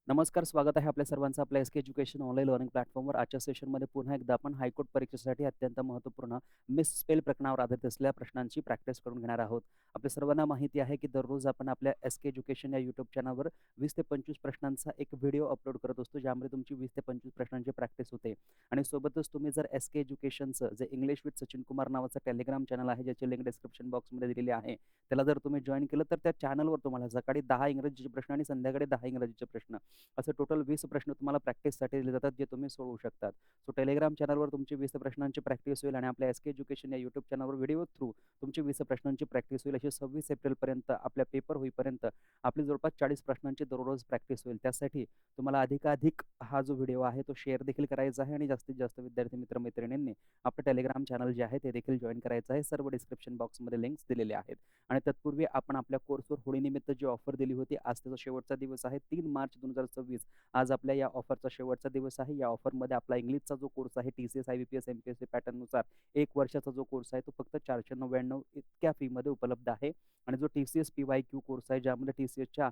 नमस्कार, स्वागत आहे आपल्या सर्वांचं आपल्या एस-के एज्युकेशन ऑनलाईन लर्निंग प्लॅटफॉर्मवर. आजच्या सेशनमध्ये पुन्हा एकदा आपण हायकोर्ट परीक्षेसाठी अत्यंत महत्त्वपूर्ण मिसस्पेल प्रकरणावर आधारित असलेल्या प्रश्नांची प्रॅक्टिस करून घेणार आहोत. आपल्या सर्वांना माहिती आहे की दररोज आपण आपल्या एस-के एज्युकेशन या यूट्यूब चॅनलवर 20 ते 25 प्रश्नांचा एक व्हिडिओ अपलोड करत असतो, ज्यामध्ये तुमची 20 ते 25 प्रश्नांची प्रॅक्टिस होते. आणि सोबतच तुम्ही जर एस-के एज्युकेशनचं जे इंग्लिश विथ सचिन कुमार नावाचं टेलिग्राम चॅनल आहे, ज्याची लिंक डिस्क्रिप्शन बॉक्समध्ये दिलेली आहे, त्याला जर तुम्ही जॉइन केलं तर त्या चॅनलवर तुम्हाला सकाळी 10 इंग्रजीचे प्रश्न आणि संध्याकाळी 10 इंग्रजीचे प्रश्न असे टोटल 20 प्रश्न तुम्हाला प्रॅक्टिससाठी दिले जातात, जे तुम्ही सोडवू शकतात. सो टेलिग्राम चॅनलवर तुमची 20 प्रश्नांची प्रॅक्टिस होईल आणि आपल्या एस-के एज्युकेशन या यूट्यूब चॅनलवर व्हिडिओ थ्रू तुमची 20 प्रश्नांची प्रॅक्टिस होईल. अशी 26 एप्रिलपर्यंत आपल्या पेपर होईपर्यंत आपली जवळपास 40 प्रश्नांची दररोज प्रॅक्टिस होईल. त्यासाठी तुम्हाला अधिकाधिक हा जो व्हिडिओ आहे तो शेअर देखील करायचा आहे आणि जास्तीत जास्त विद्यार्थी मित्रमैत्रिणींनी आपलं टेलिग्राम चॅनल जे आहे ते देखील जॉइन करायचं आहे. सर्व डिस्क्रिप्शन बॉक्समध्ये लिंक्स दिलेले आहेत. आणि तत्पूर्वी आपण आपल्या कोर्सवर होळीनिमित्त जी ऑफर दिली होती, आज त्याचा शेवटचा दिवस आहे 3 मार्च 2026. आज आपल्या या ऑफरचा शेवटचा दिवस आहे. या ऑफरमध्ये आपला इंग्लिशचा जो कोर्स आहे TCS IBPS MPSC पॅटर्ननुसार 1 वर्षाचा जो कोर्स आहे तो फक्त 499 इतक्या फीमध्ये उपलब्ध आहे. आणि जो TCS PYQ कोर्स आहे, ज्यामध्ये TCSच्या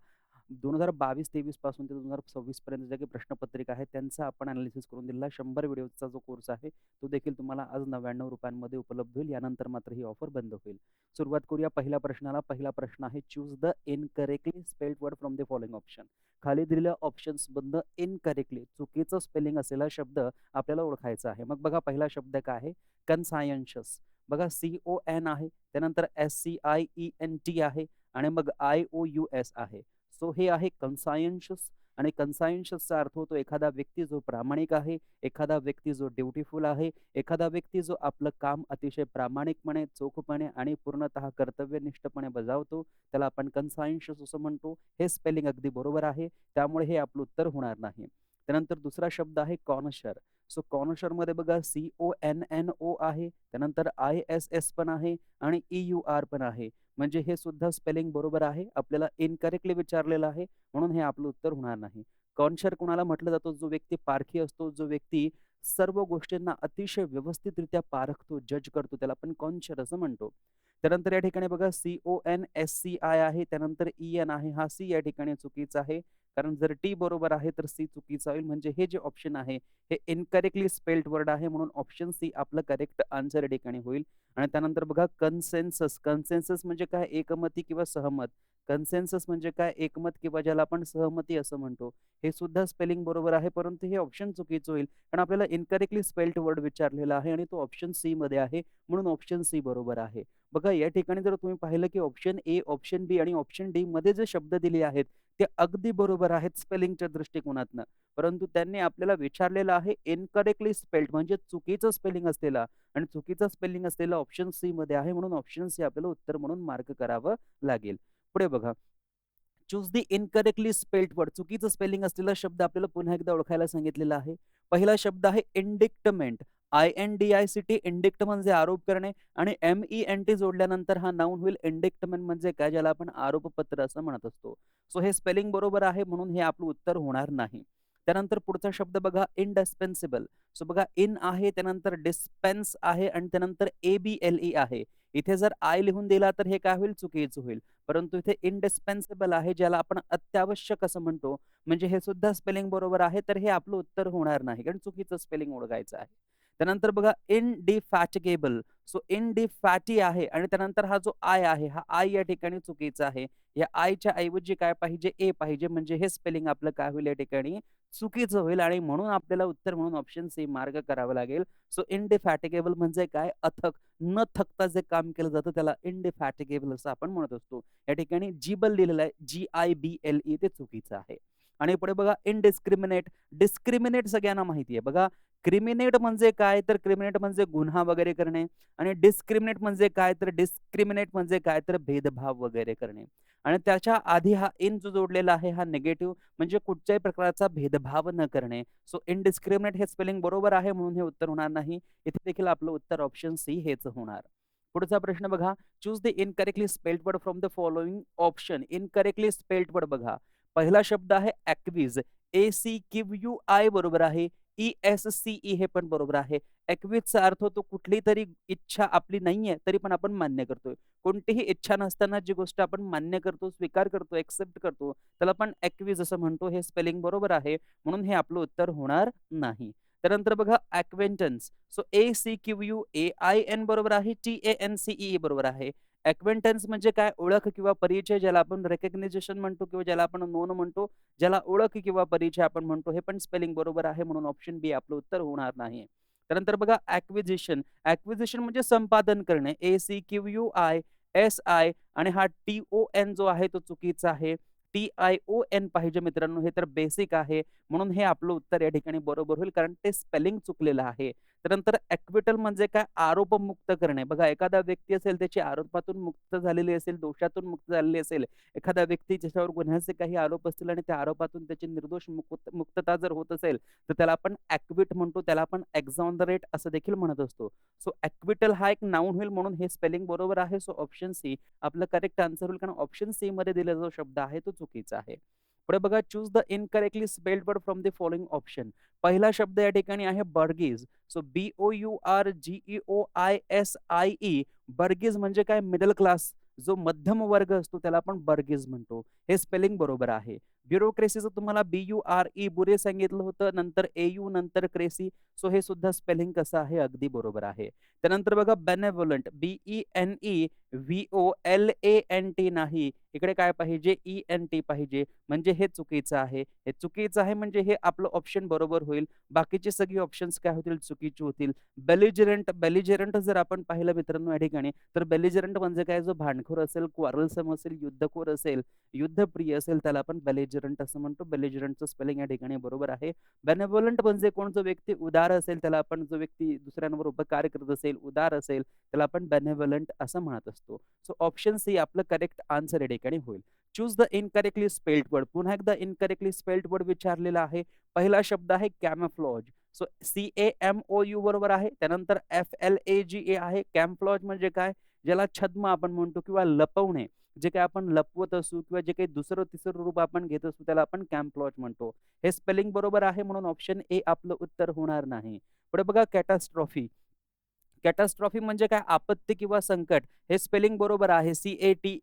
2022-23 पासून ते 2026 पर्यंत जे काही प्रश्नपत्रिका आहे त्यांचा आपण अनालिसिस करून दिलेला 100 व्हिडिओचा जो कोर्स आहे तो देखील तुम्हाला आज ₹99 उपलब्ध होईल. यानंतर मात्र ही ऑफर बंद होईल. सुरुवात करूया पहिल्या प्रश्नाला. पहिला प्रश्न आहे, choose the incorrectly spelled word from the following option. खाली दिलेल्या ऑप्शन्स मधनं इनकरेक्टली चुकीचं स्पेलिंग असलेला शब्द आपल्याला ओळखायचा आहे. मग बघा, पहिला शब्द काय आहे? कन्सायन्शियस. बघा, CON आहे, त्यानंतर SCIENT आहे आणि मग IOUS आहे. सो हे आहे कन्सायन्शियस. आणि कन्सायन्शियसचा अर्थ होतो एखादा व्यक्ती जो प्रामाणिक आहे, एखादा व्यक्ती जो ड्युटीफुल आहे, एखादा व्यक्ती जो आपलं काम अतिशय प्रामाणिकपणे, चोखपणे आणि पूर्णतः कर्तव्यनिष्ठपणे बजावतो, त्याला आपण कन्सायन्शियस असं म्हणतो. हे स्पेलिंग अगदी बरोबर आहे, त्यामुळे हे आपलं उत्तर होणार नाही. त्यानंतर दुसरा शब्द आहे कॉनशर. सो कॉनशरमध्ये बघा, CONNO आहे, त्यानंतर ISS पण आहे आणि EUR पण आहे. म्हणजे हे सुद्धा स्पेलिंग बरोबर आहे. आपल्याला इनकरेक्टली विचारलेलं आहे, म्हणून हे आपलं उत्तर होणार नाही. कॉन्शर कुणाला म्हटलं जातो? जो व्यक्ती पारखी असतो, जो व्यक्ती सर्व गोष्टींना अतिशय व्यवस्थितरित्या पारखतो, जज करतो, त्याला आपण कॉन्शर असं म्हणतो. त्यानंतर या ठिकाणी बघा, CONSCI आहे, त्यानंतर EN आहे. हा सी या ठिकाणी चुकीचा आहे, कारण जर टी बरोबर आहे तर सी चुकीचा होईल. म्हणजे हे जे ऑप्शन आहे हे इनकरेक्टली स्पेल्ड वर्ड आहे, म्हणून ऑप्शन सी आपलं करेक्ट आन्सर या ठिकाणी होईल. आणि त्यानंतर बघा, कन्सेन्सस. कन्सेन्सस म्हणजे काय? एकमती किंवा सहमत. कन्सेन्सस म्हणजे काय? एकमत किंवा ज्याला आपण सहमती असं म्हणतो. हे सुद्धा स्पेलिंग बरोबर आहे, परंतु हे ऑप्शन चुकीचं होईल, कारण आपल्याला इनकरेक्टली स्पेल्ड वर्ड विचारलेला आहे आणि तो ऑप्शन सी मध्ये आहे, म्हणून ऑप्शन सी बरोबर आहे. बघा, या ठिकाणी जर तुम्ही पाहिलं की ऑप्शन ए, ऑप्शन बी आणि ऑप्शन डी मध्ये जे शब्द दिले आहेत ते अगदी बरोबर आहेत स्पेलिंगच्या दृष्टिकोनातनं, परंतु त्यांनी आपल्याला विचारलेलं आहे इनकरेक्टली स्पेल्ड म्हणजे चुकीचं स्पेलिंग असलेला, आणि चुकीचं स्पेलिंग असलेला ऑप्शन सी मध्ये आहे, म्हणून ऑप्शन सी आपल्याला उत्तर म्हणून मार्क करावं लागेल. पुढे बघा, choose the incorrectly spelled word. चुकीचं स्पेलिंग असलेला शब्द आपल्याला पुन्हा एकदा ओळखायला सांगितलेला आहे. पहिला शब्द आहे इंडिक्टमेंट. INDICT. इंडिक्ट म्हणजे आरोप करणे आणि MENT जोडल्यानंतर हा नाऊन होईल. इंडिक्टमेंट म्हणजे काय? ज्याला आपण आरोपपत्र असं म्हणत असतो. सो हे स्पेलिंग बरोबर आहे, म्हणून हे आपलं उत्तर होणार नाही. त्यानंतर पुढचा शब्द बघा, इंडिस्पेन्सिबल. सो बघा, इन आहे, त्यानंतर डिस्पेन्स आहे आणि त्यानंतर ABLE आहे. इथे जर आय लिहून दिला तर हे काय होईल? चुकीचं होईल. परंतु इथे इंडिस्पेन्सिबल आहे, ज्याला आपण अत्यावश्यक असं म्हणतो, म्हणजे हे सुद्धा स्पेलिंग बरोबर आहे, तर हे आपलं उत्तर होणार नाही, कारण चुकीचं स्पेलिंग ओळखायचं आहे. त्यानंतर बघा, इनडिफॅटिगेबल. सो इनडिफॅटी आहे आणि त्यानंतर हा जो आय आहे, हा आय या ठिकाणी चुकीचा आहे. या आयच्या ऐवजी काय पाहिजे? ए पाहिजे, म्हणजे हे स्पेलिंग आपलं काय होईल? या ठिकाणी चुकीचं होईल आणि म्हणून आपल्याला उत्तर म्हणून ऑप्शन सी मार्क करावं लागेल. सो इनडिफॅटिगेबल म्हणजे काय? अथक, न थकता जे काम केलं जातं त्याला इनडिफॅटिगेबल असं आपण म्हणत असतो. या ठिकाणी जिबल लिहिलेलं आहे, GIBLE, ते चुकीचं आहे. आणि पुढे बघा, इनडिस्क्रिमिनेट. डिस्क्रिमिनेट सगळ्यांना माहिती आहे. बघा, क्रिमिनेट म्हणजे काय? तर क्रिमिनेट म्हणजे गुन्हा वगैरे करणे, आणि डिस्क्रिमिनेट म्हणजे काय? तर डिस्क्रिमिनेट म्हणजे काय? तर भेदभाव वगैरे करणे. आणि त्याच्या आधी हा इन जो जोडलेला आहे हा निगेटिव्ह, म्हणजे कुठच्याही प्रकारचा भेदभाव न करणे. सो इनडिस्क्रिमिनेट हे स्पेलिंग बरोबर आहे, म्हणून हे उत्तर होणार नाही. इथे देखील आपलं उत्तर ऑप्शन सी हेच होणार. पुढचा प्रश्न बघा, choose the incorrectly spelled word from the following option. Incorrectly spelled word बघा, पहिला शब्द आहे ॲक्विज. ACQUI बरोबर आहे. ESCE हे पण बरोबर आहे. ॲक्विटचा अर्थ होतो कुठली तरी इच्छा आपली नाहीये, तरी पण आपण मान्य करतोय. कोणतीही इच्छा नसताना जी गोष्ट आपण मान्य करतो, स्वीकार करतो, एक्सेप्ट करतो, त्याला आपण ॲक्विज असं म्हणतो. हे स्पेलिंग बरोबर आहे. म्हणून हे आपलं उत्तर होणार नाही. त्यानंतर बघा अॅक्वेंटन्स. सो ACQUAIN बरोबर आहे. TANCEE बरोबर आहे. अॅक्वेंटन्स म्हणजे काय? ओळख किंवा परिचय, ज्याला आपण रिकॉग्निशन म्हणतो किंवा ज्याला आपण नोन म्हणतो. ज्याला ओळख किंवा परिचय आपण म्हणतो. हे पण स्पेलिंग बरोबर आहे. म्हणून ऑप्शन बी आपलं उत्तर होणार नाही. त्यानंतर बघा ॲक्विजिशन. ॲक्विजिशन म्हणजे संपादन करणे. ACQUISI आणि हा TON जो आहे तो चुकीचा आहे. TION पाहिजे मित्रांनो. हे तर बेसिक आहे. म्हणून हे आपलं उत्तर या ठिकाणी बरोबर होईल, कारण ते स्पेलिंग चुकलेलं आहे. त्यानंतर ॲक्विटल म्हणजे काय? आरोपमुक्त करणे. बघा, एखादा व्यक्ती असेल, त्याची आरोपातून मुक्त झालेली असेल, दोषातून मुक्त झालेली असेल. एखादा व्यक्ती ज्याच्यावर गुन्ह्याचे काही आरोप असतील आणि त्या आरोपातून त्याची निर्दोष मुक्तता जर होत असेल, तर त्याला आपण ॲक्विट म्हणतो. त्याला आपण एक्झॉनरेट असं देखील म्हणत असतो. सो ॲक्विटल हा एक नाउन होईल, म्हणून हे स्पेलिंग बरोबर आहे. सो ऑप्शन सी आपलं करेक्ट आन्सर होईल, कारण ऑप्शन सी मध्ये दिलेला जो शब्द आहे तो चुकीचा आहे. पुढे बघा, choose the incorrectly spelled word from the following option. पहिला शब्द या ठिकाणी आहे बर्गीज. So BOURGEOISIE. बर्गीज म्हणजे काय? मिडल क्लास, जो मध्यम वर्ग असतो त्याला आपण बर्गीज म्हणतो. हे स्पेलिंग बरोबर आहे. ब्युरोक्रेसीचं तुम्हाला BURE बुरे सांगितलं होतं, नंतर AU, नंतर क्रेसी. सो हे सुद्धा स्पेलिंग कसं आहे? अगदी बरोबर आहे. त्यानंतर बघा बेनेव्होलंट. BENEVOLANT नाही, इकडे काय पाहिजे? ENT पाहिजे. म्हणजे हे चुकीचं आहे. हे चुकीचं आहे म्हणजे हे आपलं ऑप्शन बरोबर होईल. बाकीची सगळी ऑप्शन्स काय होतील? चुकीची होतील. बेलिजरंट. बेलिजरंट जर आपण पाहिलं मित्रांनो या ठिकाणी, तर बेलिजरंट म्हणजे काय? जो भांडखोर असेल, क्वारलसम असेल, युद्धखोर असेल, युद्धप्रिय असेल, त्याला आपण बेलिजरंट असं म्हणतो. बेलिजरंटचं स्पेलिंग या ठिकाणी बरोबर आहे. बेनेव्होलंट म्हणजे कोण? जो व्यक्ती उदार असेल, त्याला आपण, जो व्यक्ती दुसऱ्यांवर उपकार करत असेल, उदार असेल, त्याला आपण बेनेव्होलंट असं म्हणत असतो. सो ऑप्शन सी आपलं करेक्ट आन्सर या ठिकाणी होईल. Choose the incorrectly spelled word. पुन्हा एकदा इनकरेक्टली स्पेल्ड वर्ड विचारलेला आहे. पहिला शब्द आहे कॅमोफ्लॉज. सो CAMOU बरोबर आहे. त्यानंतर FLAGA आहे. कॅम्फ्लॉज म्हणजे काय? ज्याला छद्म आपण म्हणतो किंवा लपवणे. जे काही आपण लपवत असू किंवा जे काही दुसरं तिसरं रूप आपण घेत असू, त्याला आपण कॅम्फ्लॉज म्हणतो. हे स्पेलिंग बरोबर आहे, म्हणून ऑप्शन ए आपलं उत्तर होणार नाही. पुढे बघा कॅटास्ट्रॉफी. कॅटास्ट्रॉफी म्हणजे काय? आपत्ती किंवा संकट. हे स्पेलिंग बरोबर आहे. CATOSTROPHE.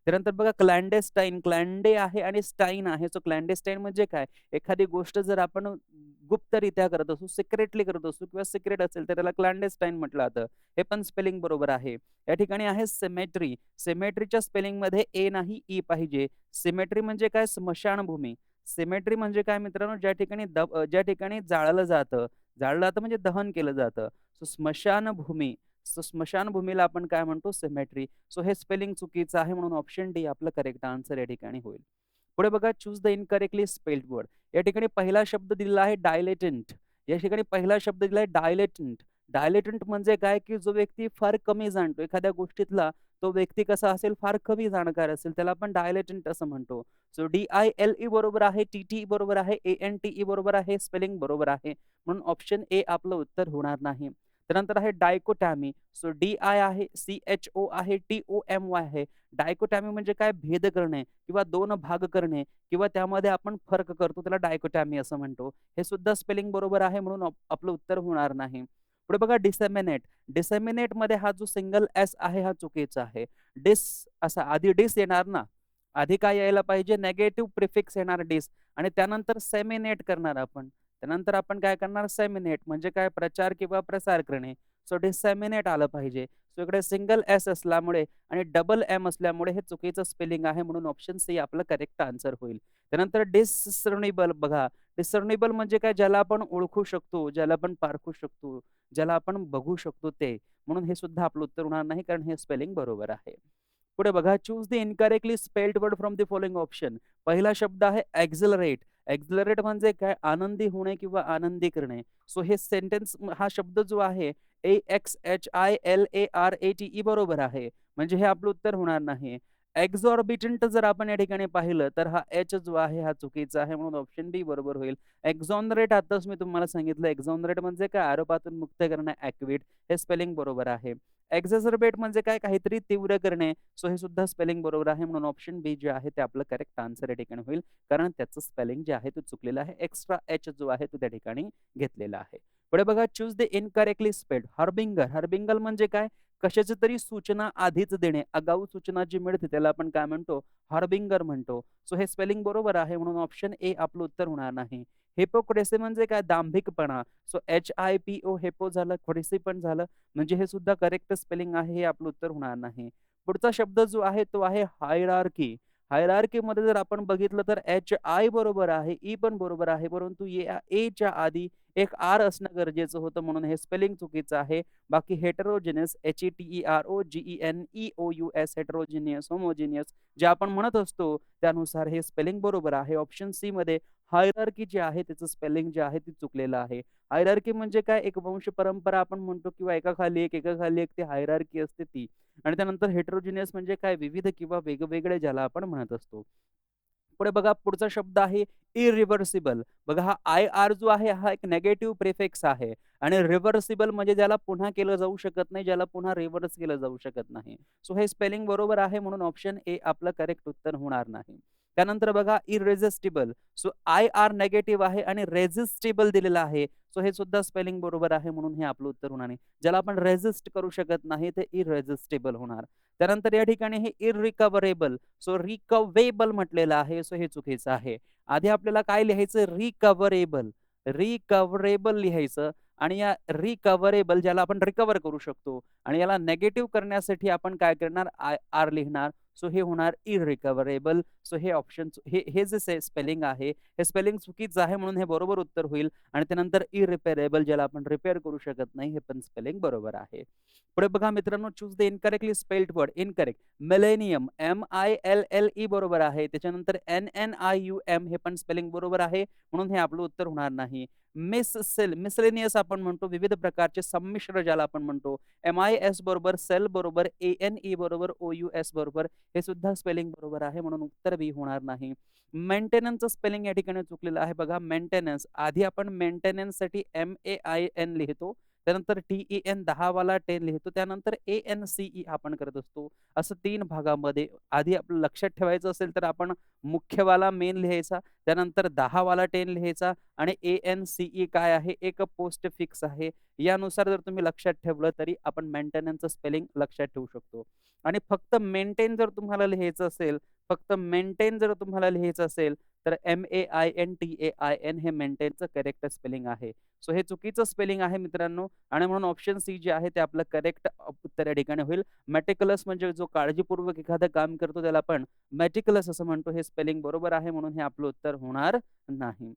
त्यानंतर बघा क्लॅन्डेस्टाईन. क्लॅन्डे आहे आणि स्टाईन आहे. सो क्लॅन्डेस्टाईन म्हणजे काय? एखादी गोष्ट जर आपण गुप्तरित्या करत असू, सिक्रेटली करत असू किंवा सिक्रेट असेल, तर त्याला क्लॅन्डेस्टाईन म्हटलं जातं. हे पण स्पेलिंग बरोबर आहे. या ठिकाणी आहे सिमेट्री. सिमेट्रीच्या स्पेलिंगमध्ये ए नाही, ई पाहिजे. सिमेट्री म्हणजे काय? स्मशानभूमी. सिमेट्री म्हणजे काय मित्रांनो? ज्या ठिकाणी जाळलं जातं. जाळलं जातं म्हणजे दहन केलं जातं. सो स्मशानभूमी. सो स्मशानभूमीला आपण काय म्हणतो? सिमेट्री. सो हे स्पेलिंग चुकीचं आहे, म्हणून ऑप्शन डी आपलं करेक्ट आन्सर या ठिकाणी होईल. पुढे बघा, choose the incorrectly spelled word. या ठिकाणी पहिला शब्द दिलेला आहे डायलेटंट. या ठिकाणी पहिला शब्द दिला आहे डायलेटंट. डायलेटंट म्हणजे काय? की जो व्यक्ती फार कमी जाणतो एखाद्या गोष्टीतला, तो व्यक्ती कसा असेल? फार कमी जाणकार असेल, त्याला आपण डायलेटंट असं म्हणतो. सो DILE बरोबर आहे. TTE बरोबर आहे. ANTE बरोबर आहे. स्पेलिंग बरोबर आहे. म्हणून ऑप्शन ए आपलं उत्तर होणार नाही. त्यानंतर आहे डायकोटॅमी. सो DI आहे, CHO आहे, TOMY आहे. डायकोटॅमी म्हणजे काय? भेद करणे किंवा दोन भाग करणे किंवा त्यामध्ये आपण फरक करतो, त्याला डायकोटॅमी असं म्हणतो. हे सुद्धा स्पेलिंग बरोबर आहे, म्हणून आपलं उत्तर होणार नाही. पुढे बघा डिसेमिनेट. डिसेमिनेट मध्ये हा जो सिंगल एस आहे हा चुकीचा आहे. डिस असा आधी डिस येणार ना, आधी काय यायला पाहिजे? नेगेटिव्ह प्रिफिक्स येणार डिस, आणि त्यानंतर सेमिनेट करणार आपण. त्यानंतर आपण काय करणार? सेमिनेट म्हणजे काय? प्रचार किंवा प्रसार करणे. सो डिसेमिनेट आलं पाहिजे. सो इकडे सिंगल एस असल्यामुळे आणि डबल एम असल्यामुळे हे चुकीचं स्पेलिंग आहे, म्हणून ऑप्शन सी आपलं करेक्ट आन्सर होईल. त्यानंतर डिसर्निबल. बघा, डिसर्निबल म्हणजे काय? ज्याला आपण ओळखू शकतो, ज्याला आपण पारखू शकतो, ज्याला आपण बघू शकतो ते. म्हणून हे सुद्धा आपलं उत्तर होणार नाही, कारण हे स्पेलिंग बरोबर आहे. पुढे बघा, choose the incorrectly spelled word from the following option. पहिला शब्द आहे एक्झलरेट. एक्झलरेट म्हणजे काय? आनंदी होणे किंवा आनंदी करणे. सो हे सेंटेन्स, हा शब्द जो आहे AXHILARATE बरोबर आहे. म्हणजे हे आपलं उत्तर होणार नाही. एक्झॉर्बिटंट जर आपण या ठिकाणी पाहिलं, तर हा एच जो आहे हा चुकीचा आहे, म्हणून ऑप्शन बी बरोबर होईल. एक्झॉनरेट आताच मी तुम्हाला सांगितलं. एक्झॉनरेट म्हणजे काय? आरोपातून मुक्त करणे, ॲक्विट. हे स्पेलिंग बरोबर आहे. एक्झॅझरबेट म्हणजे काय? काहीतरी तीव्र करणे. सो हे सुद्धा स्पेलिंग बरोबर आहे म्हणून ऑप्शन बी जे आहे ते आपलं करेक्ट आन्सर या ठिकाणी होईल. कारण त्याचं स्पेलिंग जे आहे ते चुकलेलं आहे. एक्स्ट्रा एच जो आहे तो त्या ठिकाणी घेतलेला आहे. पुढे बघा choose the incorrectly spelled harbinger. Harbinger म्हणजे काय? कशाची तरी सूचना आधीच देणे. आगाऊ सूचना जी मिळते त्याला आपण काय म्हणतो? हार्बिंगर म्हणतो. सो हे स्पेलिंग बरोबर आहे म्हणून ऑप्शन ए आपलं उत्तर होणार नाही. हिपोक्रेसी म्हणजे काय? दांभिकपणा. सो HIPO हेपो झालं, क्रेसी पण झालं. म्हणजे हे सुद्धा करेक्ट स्पेलिंग आहे. हे आपलं उत्तर होणार नाही. पुढचा शब्द जो आहे तो आहे हायरार्की. हायरार्कीमध्ये जर आपण बघितलं तर HI बरोबर आहे, ई पण बरोबर आहे. परंतु एच्या आधी एक आर असणं गरजेचं होतं म्हणून हे स्पेलिंग चुकीचं आहे. बाकी हेटेरोजेनस HETEROGENEOUS हेटेरोजिनियस, होमोजिनियस जे आपण म्हणत असतो त्यानुसार हे स्पेलिंग बरोबर आहे. ऑप्शन सी मध्ये हायरार्की जे आहे त्याचं स्पेलिंग जे आहे ते चुकलेलं आहे. हायरार्की म्हणजे काय? एक वंश परंपरा आपण म्हणतो किंवा एकाखाली एक, एकाखाली एक ती हायरार्की असते ती. आणि त्यानंतर हेटेरोजिनियस म्हणजे काय? विविध किंवा वेगवेगळे ज्याला आपण म्हणत असतो. पुढे बघा पुढचा शब्द आहे इरिव्हर्सिबल. बघा हा IR जो आहे हा एक निगेटिव्ह प्रिफिक्स आहे आणि रिव्हर्सिबल म्हणजे ज्याला पुन्हा केलं जाऊ शकत नाही, ज्याला पुन्हा रिव्हर्स केलं जाऊ शकत नाही. सो हे स्पेलिंग बरोबर आहे म्हणून ऑप्शन ए आपलं करेक्ट उत्तर होणार नाही. त्यानंतर बघा इरेजिस्टिबल. सो IR निगेटिव्ह आहे आणि रेजिस्टिबल दिलेलं आहे. सो हे सुद्धा स्पेलिंग बरोबर आहे म्हणून हे आपलं उत्तर होणार नाही. ज्याला आपण रेजिस्ट करू शकत नाही ते इरेजिस्टिबल होणार. त्यानंतर या ठिकाणी हे इरिकव्हरेबल. सो रिकव्हेबल म्हटलेलं आहे. सो हे चुकीचं आहे. आधी आपल्याला काय लिहायचं? रिकव्हरेबल. रिकव्हरेबल लिहायचं आणि या रिकव्हरेबल ज्याला आपण रिकव्हर करू शकतो आणि याला निगेटिव्ह करण्यासाठी आपण काय करणार? आर लिहिणार. सो हे होणार इरिकव्हरेबल. सो हे ऑप्शन हे हे जे स्पेलिंग आहे हे स्पेलिंग चुकीचं आहे म्हणून हे बरोबर उत्तर होईल आणि त्यानंतर इरिपेरेबल ज्याला आपण रिपेअर करू शकत नाही हे पण स्पेलिंग बरोबर आहे. पुढे बघा मित्रांनो choose the incorrectly spelled word. Incorrect. Millennium MILLE बरोबर आहे. त्याच्यानंतर NNIUM हे पण स्पेलिंग बरोबर आहे म्हणून हे आपलं उत्तर होणार नाही. मिसलेनियस आपण म्हणतो विविध प्रकारचे संमिश्र ज्याला आपण म्हणतो. MIS बरोबर, सेल बरोबर, ANE बरोबर, OUS बरोबर हे सुद्धा स्पेलिंग बरोबर आहे म्हणून उत्तर बी होणार नाही. मेंटेनन्सचं स्पेलिंग या ठिकाणी चुकलेलं आहे. बघा मेंटेनन्स आधी आपण मेंटेनन्ससाठी MAIN लिहितो. त्यानंतर TEN 10 वाला 10 लिहितो. त्यानंतर ANCE आपण करत असतो. असं 3 भागामध्ये आधी आपलं लक्षात ठेवायचं असेल तर आपण मुख्यवाला मेन लिहायचा, त्यानंतर 10 वाला 10 लिहायचा आणि ANCE काय आहे? एक पोस्ट फिक्स आहे. यानुसार जर तुम्ही लक्षात ठेवलं तरी आपण मेंटेनन्सचं स्पेलिंग लक्षात ठेवू शकतो. आणि फक्त मेंटेन जर तुम्हाला लिहायचं असेल, फक्त मेंटेन जर तुम्हाला लिहायचं असेल तर MAINTAIN हे मेंटेनचं करेक्ट स्पेलिंग आहे. सो हे चुकीचं स्पेलिंग आहे मित्रांनो आणि म्हणून ऑप्शन सी जे आहे ते आपलं करेक्ट उत्तर या ठिकाणी होईल. मेटिक्युलस म्हणजे जो काळजीपूर्वक एखादं काम करतो त्याला आपण मेटिक्युलस असं म्हणतो. हे स्पेलिंग बरोबर आहे म्हणून हे आपलं उत्तर होणार नाही.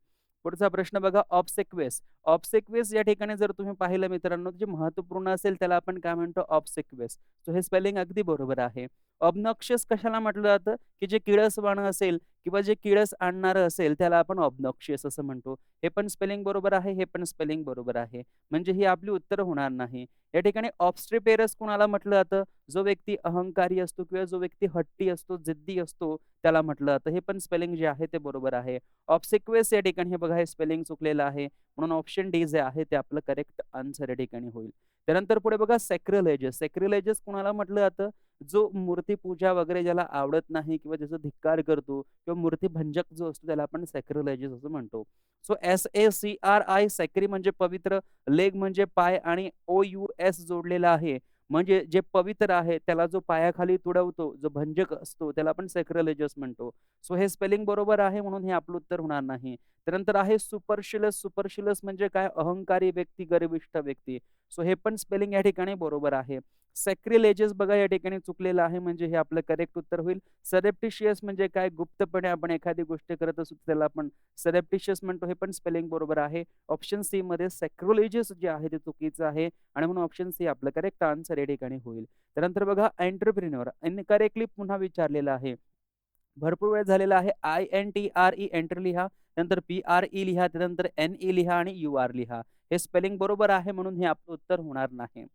पुढचा प्रश्न बघा ऑब्सेक्वेस. ऑब्सेक्वेस या ठिकाणी जर तुम्ही पाहिलं मित्रांनो जे महत्त्वपूर्ण असेल त्याला आपण काय म्हणतो? ऑब्सेक्वेस. सो हे स्पेलिंग अगदी बरोबर आहे. ऑब्नॉक्शियस कशाला म्हटलं जातं? की जे किळसवाणं असेल किंवा जे किळस आणणारं असेल त्याला आपण ऑब्नॉक्शियस असं म्हणतो. हे पण स्पेलिंग बरोबर आहे, हे पण स्पेलिंग बरोबर आहे. म्हणजे ही आपली उत्तरं होणार नाही. या ठिकाणी ऑब्स्ट्रिपेरस कुणाला म्हटलं जातं? जो व्यक्ती अहंकारी असतो किंवा जो व्यक्ती हट्टी असतो, जिद्दी असतो त्याला म्हटलं जातं. हे पण स्पेलिंग जे आहे ते बरोबर आहे. ऑब्सिक्वेस या ठिकाणी हे बघा हे स्पेलिंग चुकलेलं आहे. म्हणून ऑप्शन डी जे आहे ते आपलं करेक्ट आन्सर या ठिकाणी होईल. त्यानंतर पुढे बघा सॅक्रिलेजियस. सॅक्रिलेजियस कुणाला म्हटलं जातं? जो मूर्तीपूजा वगैरे ज्याला आवडत नाही किंवा ज्याचा धिक्कार करतो किंवा मूर्तीभंजक जो असतो त्याला आपण सॅक्रिलेजियस असं म्हणतो. सो SACRI सॅक्री म्हणजे पवित्र, लेग म्हणजे पाय आणि OUS जोडलेला आहे. म्हणजे जे पवित्र आहे त्याला जो पायाखाली तुडवतो, जो भंजक असतो त्याला आपण सॅक्रिलेजियस म्हणतो. सो हे स्पेलिंग बरोबर आहे म्हणून हे आपलं उत्तर होणार नाही. त्यानंतर आहे सुपरशिलस. सुपरशिलस म्हणजे काय? अहंकारी व्यक्ती, गर्विष्ठ व्यक्ती. सो हे पण स्पेलिंग या ठिकाणी बरोबर आहे. सॅक्रिलेजियस बघा या ठिकाणी चुकलेलं आहे म्हणजे हे आपलं करेक्ट उत्तर होईल. सरेप्टिशियस म्हणजे काय? गुप्तपणे आपण एखादी गोष्ट करत असू त्याला आपण सरेप्टिशियस म्हणतो. हे पण स्पेलिंग बरोबर आहे. ऑप्शन सी मध्ये सॅक्रिलेजियस जे आहे ते चुकीचं आहे आणि म्हणून ऑप्शन सी आपलं करेक्ट आन्सर या ठिकाणी होईल. त्यानंतर बघा एंटरप्रेन्योर इनकरेक्टली पुन्हा विचारलेलं आहे. भरपूर वेळ झालेला आहे. INTRE एंटर लिहा, त्यानंतर PRE लिहा, त्यानंतर NE लिहा आणि UR लिहा. हे स्पेलिंग बरोबर आहे म्हणून हे आपलं उत्तर होणार नाही.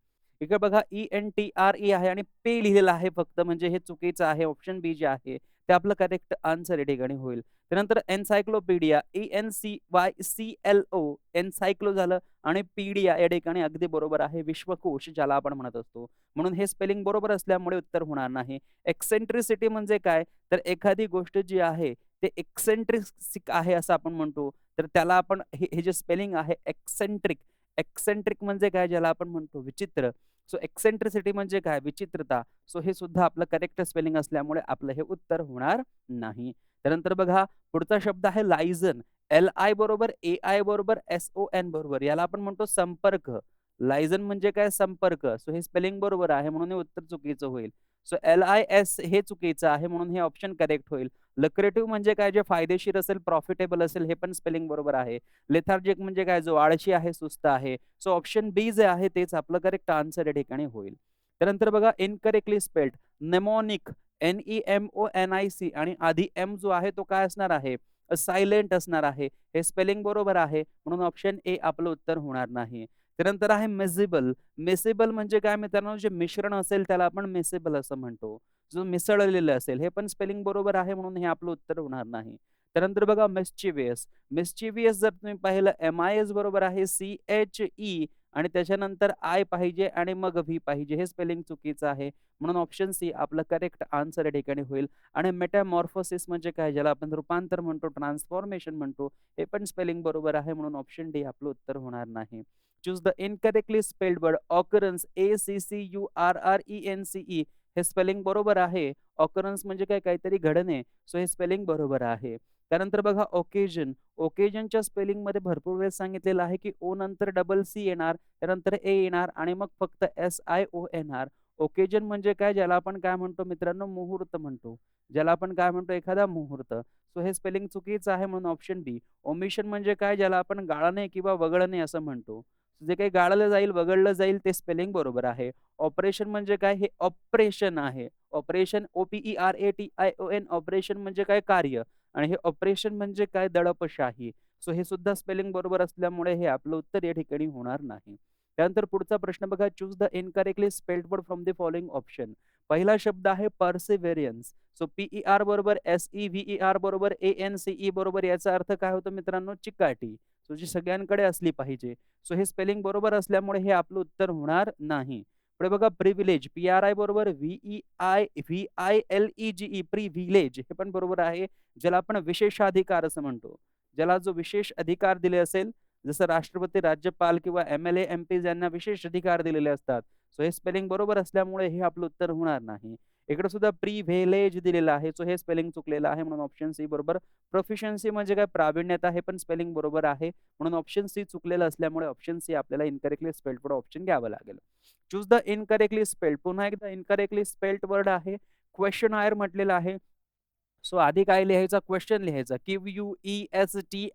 इकडे बघा ENTRE आहे आणि पे लिहिलेलं आहे फक्त, म्हणजे हे चुकीचं आहे. ऑप्शन बी जे आहे ते आपलं करेक्ट आन्सर या ठिकाणी होईल. त्यानंतर एन्सायक्लोपीडिया ENCYCLO एन्सायक्लो झालं आणि पीडिया या ठिकाणी अगदी बरोबर आहे. विश्वकोश ज्याला आपण म्हणत असतो. म्हणून हे स्पेलिंग बरोबर असल्यामुळे उत्तर होणार नाही. एक्सेंट्रिसिटी म्हणजे काय? तर एखादी गोष्ट जी आहे ते एक्सेंट्रिक आहे असं आपण म्हणतो. तर त्याला आपण हे हे जे स्पेलिंग आहे एक्सेंट्रिक, एक्सेंट्रिक म्हणजे काय? ज्याला आपण म्हणतो विचित्र. सो एक्सेंट्रिसिटी म्हणजे काय? विचित्रता. सो हे सुद्धा आपलं करेक्ट स्पेलिंग असल्यामुळे आपलं हे उत्तर होणार नाही. त्यानंतर बघा पुढचा शब्द आहे लायझन. LI बरोबर AI बरोबर SON बरोबर याला आपण म्हणतो संपर्क. लायझन म्हणजे काय? संपर्क. सो हे स्पेलिंग बरोबर आहे म्हणून हे उत्तर चुकीचं होईल. सो LIS हे चुकीचं आहे म्हणून हे ऑप्शन करेक्ट होईल. लुक्रेटिव्ह म्हणजे काय? जे फायदेशीर असेल, प्रॉफिटेबल असेल हे पण स्पेलिंग बरोबर आहे. लेथार्जिक म्हणजे काय? जो आळशी आहे, सुस्त आहे. सो ऑप्शन बी जे आहे तेच आपलं करेक्ट आन्सर या ठिकाणी होईल. त्यानंतर बघा इनकरेक्टली स्पेल्ड नेमोनिक NEMONIC आणि आधी एम जो आहे तो काय असणार आहे? सायलेंट असणार आहे. हे स्पेलिंग बरोबर आहे म्हणून ऑप्शन ए आपलं उत्तर होणार नाही. त्यानंतर आहे मिसिबल. मिसिबल म्हणजे काय मित्रांनो? जे मिश्रण असेल त्याला आपण मिसिबल असं म्हणतो. जो मिसळलेलं असेल हे पण स्पेलिंग बरोबर आहे म्हणून हे आपलं उत्तर होणार नाही. त्यानंतर बघा मिस्चिव्हियस. मिस्चिव्हियस जर तुम्ही पाहिलं MIS बरोबर आहे CHE आणि त्याच्यानंतर आय पाहिजे आणि मग व्ही पाहिजे. हे स्पेलिंग चुकीचं आहे. म्हणून ऑप्शन सी आपलं करेक्ट आन्सर या ठिकाणी होईल. आणि मेटामॉर्फोसिस म्हणजे काय? ज्याला आपण रूपांतर म्हणतो, ट्रान्सफॉर्मेशन म्हणतो. हे पण स्पेलिंग बरोबर आहे म्हणून ऑप्शन डी आपलं उत्तर होणार नाही. Choose the incorrectly spelled word occurrence ACCURRENCE हे स्पेलिंग बरोबर आहे. ऑकरन्स म्हणजे काय? काहीतरी घडणे. सो हे स्पेलिंग बरोबर आहे. त्यानंतर बघा ओकेजन. ओकेजनच्या स्पेलिंगमध्ये भरपूर वेळेस सांगितलेलं आहे, की ओ नंतर डबल सी येणार, त्यानंतर ए येणार आणि मग फक्त SIO येणार. ओकेजन म्हणजे काय? ज्याला आपण काय म्हणतो मित्रांनो? मुहूर्त म्हणतो. ज्याला आपण काय म्हणतो? एखादा मुहूर्त. सो हे स्पेलिंग चुकीचं आहे म्हणून ऑप्शन बी. ओमिशन म्हणजे काय? ज्याला आपण गाळणे किंवा वगळणे असं म्हणतो. जे काही गाळलं जाईल, वगळलं जाईल ते स्पेलिंग बरोबर आहे. ऑपरेशन म्हणजे काय? हे ऑपरेशन आहे. ऑपरेशन OPERATION ऑपरेशन म्हणजे काय? कार्य आणि हे ऑपरेशन म्हणजे काय? दडपशाही. सो हे सुद्धा स्पेलिंग बरोबर असल्यामुळे हे आपलं उत्तर या ठिकाणी होणार नाही. त्यानंतर पुढचा प्रश्न बघा choose the incorrectly spelled word from the following option. पहिला शब्द आहे परसिव्हेरियन्स. सो PER बरोबर SEVER बरोबर ANCE बरोबर याचा अर्थ काय होतो मित्रांनो? चिकाटी. सो जी सगळ्यांकडे असली पाहिजे. सो हे स्पेलिंग बरोबर असल्यामुळे हे आपलं उत्तर होणार नाही. पुढे बघा प्रिव्हिलेज PRI बरोबर VILEGE प्रिव्हिलेज हे पण बरोबर आहे. ज्याला आपण विशेषाधिकार असं म्हणतो. ज्याला जो विशेष अधिकार दिले असेल, जसं राष्ट्रपती, राज्यपाल किंवा MLA, MPs यांना विशेष अधिकार दिलेले असतात. सो हे स्पेलिंग बरोबर असल्यामुळे हे आपलं उत्तर होणार नाही. इकडे सुद्धा प्रिव्हिलेज दिलेलं आहे. सो हे स्पेलिंग चुकलेलं आहे म्हणून ऑप्शन सी बरोबर. प्रोफिशियन्सी म्हणजे काय? प्रावीण्यता हे पण स्पेलिंग बरोबर आहे. म्हणून ऑप्शन सी चुकलेलं असल्यामुळे ऑप्शन सी आपल्याला इनकरेक्टली स्पेल्ड वर्ड ऑप्शन घ्यावं लागेल. Choose the incorrectly spelled. पुन्हा एकदा इनकरेक्टली स्पेल्ड वर्ड आहे. क्वेश्चनायर म्हटलेलं आहे. सो आधी काय लिहायचा? क्वेश्चन लिहायचा. QUESTION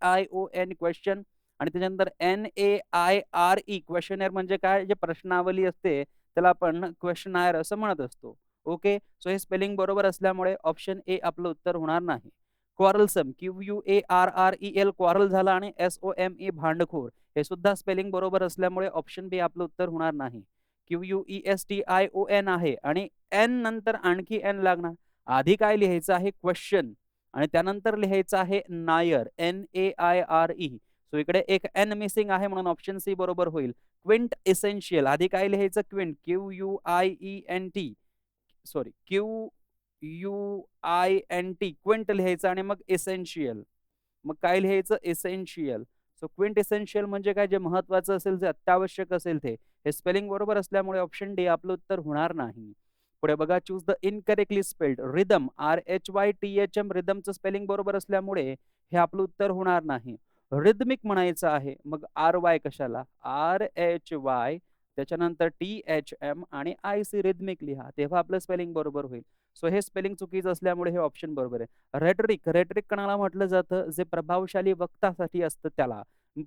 क्वेश्चन आणि त्याच्यानंतर NAIRE क्वेश्चनेअर म्हणजे काय? जे प्रश्नावली असते त्याला आपण क्वेश्चनायर असं म्हणत असतो. ओके. सो हे स्पेलिंग बरोबर असल्यामुळे ऑप्शन ए आपलं उत्तर होणार नाही. क्वारलसम QUARREL क्वारल झाला आणि SOME भांडखोर हे सुद्धा स्पेलिंग बरोबर असल्यामुळे ऑप्शन बी आपलं उत्तर होणार नाही. QUESTION आहे आणि एन नंतर आणखी एन लागणार. आधी काय लिहायचं आहे? क्वेश्चन आणि त्यानंतर लिहायचं आहे नायर NAIRE. सो इकडे एक एन मिसिंग आहे म्हणून ऑप्शन सी बरोबर होईल. क्विंट इसेन्शियल आधी काय लिहायचं? Quint QUIENT sorry QUINT Quint लिहायचं आणि मग इसेन्शियल. मग काय लिहायचं? इसेन्शियल. सो क्विंट इसेन्शियल म्हणजे काय? जे महत्वाचं असेल, जे अत्यावश्यक असेल ते. हे स्पेलिंग बरोबर असल्यामुळे ऑप्शन डी आपलं उत्तर होणार नाही. पुढे बघा choose the incorrectly spelled rhythm RHYTHM रिदमचं स्पेलिंग बरोबर असल्यामुळे हे आपलं उत्तर होणार नाही. रिदमिक म्हणायचं आहे. मग RY कशाला? RHY त्याच्यानंतर THM आणि IC रिदमिक लिहा. तेव्हा आपलं स्पेलिंग बरोबर होईल. सो हे स्पेलिंग चुकीचं असल्यामुळे हे ऑप्शन बरोबर आहे. रेटरिक, रेटरिक कोणाला म्हटलं जातं? जे प्रभावशाली वक्तासाठी असतं त्याला.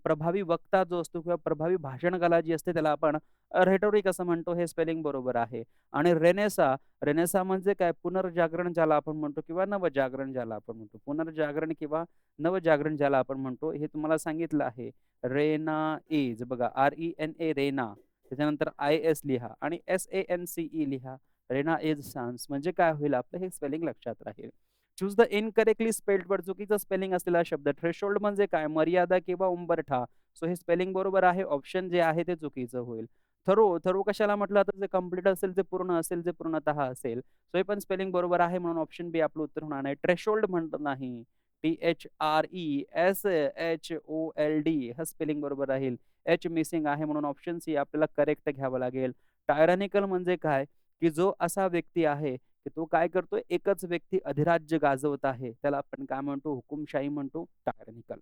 प्रभावी वक्ता जो असतो किंवा प्रभावी भाषणकला जी असते त्याला आपण रेटोरिक असं म्हणतो. हे स्पेलिंग बरोबर आहे. आणि रेनेसा, रेनेसा म्हणजे काय? पुनर्जागरण ज्याला आपण म्हणतो किंवा नवजागरण ज्याला आपण म्हणतो. पुनर्जागरण किंवा नवजागरण ज्याला आपण म्हणतो हे तुम्हाला सांगितलं आहे. रेना इज बघा RENA रेना. त्याच्यानंतर IS लिहा आणि SANCE लिहा. रेनाइन्सान्स म्हणजे काय होईल आपलं हे स्पेलिंग लक्षात राहील. Choose the incorrectly spelled word चुकीचं स्पेलिंग असलेला शब्द. थ्रेशोल्ड म्हणजे काय? मर्यादा किंवा उंबरठा. सो हे स्पेलिंग बरोबर आहे. ऑप्शन जे आहे ते चुकीचं होईल. थरो कशाला म्हटलं तर जे कंप्लीट असेल, जे पूर्ण असेल, जे पूर्णतः असेल. सो हे पण स्पेलिंग बरोबर आहे म्हणून ऑप्शन बी आपलं उत्तर होणार नाही. थ्रेशोल्ड म्हणत नाही. THRESHOLD हा स्पेलिंग बरोबर राहील. एच मिसिंग आहे म्हणून ऑप्शन सी आपल्याला करेक्ट घ्यावं लागेल. टायरॅनिकल म्हणजे काय? की जो असा व्यक्ती आहे, की तो काय करतोय? एकच व्यक्ती अधिराज्य गाजवत आहे. त्याला आपण काय म्हणतो? हुकुमशाही म्हणतो, टायरॅनिकल.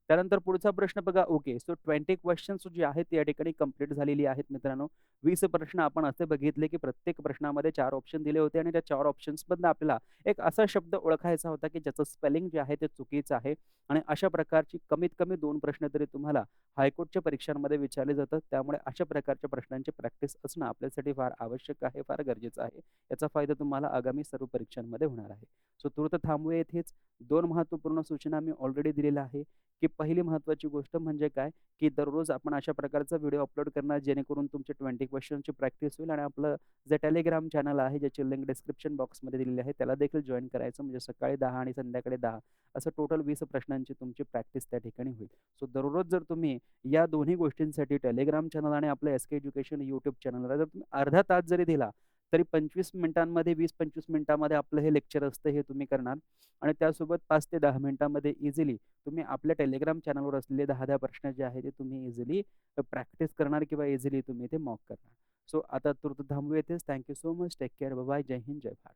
त्यानंतर पुढचा प्रश्न बघा. ओके. सो 20 क्वेशन्स जी आहेत ती या ठिकाणी कंप्लीट झालेली आहेत मित्रांनो. 20 प्रश्न आपण असे बघितले, की प्रत्येक प्रश्नामध्ये 4 ऑप्शन दिले होते आणि त्या 4 ऑप्शन्समधनं आपल्याला एक असा शब्द ओळखायचा होता, की ज्याचं स्पेलिंग जे आहे ते चुकीचं आहे आणि अशा प्रकारची कमीत कमी 2 प्रश्न तरी तुम्हाला हायकोर्टच्या परीक्षांमध्ये विचारले जातात. त्यामुळे अशा प्रकारच्या प्रश्नांची प्रॅक्टिस असणं आपल्यासाठी फार आवश्यक आहे, फार गरजेचं आहे. याचा फायदा तुम्हाला आगामी सर्व परीक्षांमध्ये होणार आहे. सो तूर्त थांबूया इथेच. 2 महत्त्वपूर्ण सूचना मी ऑलरेडी दिलेल्या आहे, की पहिली महत्त्वाची गोष्ट म्हणजे काय, की दररोज आपण अशा प्रकारचा व्हिडिओ अपलोड करणार जेणेकरून तुमचे 20 क्वेशनची प्रॅक्टिस होईल आणि आपलं जे टेलिग्राम चॅनल आहे, ज्याची लिंक डिस्क्रिप्शन बॉक्समध्ये दिलेली आहे, त्याला देखील जॉइन करायचं. म्हणजे सकाळी 10 आणि संध्याकाळी 10 असं टोटल 20 प्रश्नांची तुमची प्रॅक्टिस त्या ठिकाणी होईल. सो दररोज जर तुम्ही या दोन्ही गोष्टींसाठी टेलिग्राम चॅनल आणि आपलं एस-के एज्युकेशन यूट्यूब चॅनलला जर तुम्ही अर्धा तास जरी दिला, तरी 25 मिनिटांमध्ये 20-25 मिनिटांमध्ये आपलं हे लेक्चर असतं हे तुम्ही करणार आणि त्यासोबत 5 ते 10 मिनिटांमध्ये इझिली तुम्ही आपल्या टेलिग्राम चॅनलवर असलेले 10-10 प्रश्न जे आहेत ते तुम्ही इझिली प्रॅक्टिस करणार किंवा इझिली तुम्ही ते मॉक करणार. सो आता तूर्त थांबू येथेच. Thank so much. Take care. Bye bye. जय हिंद, जय भारत.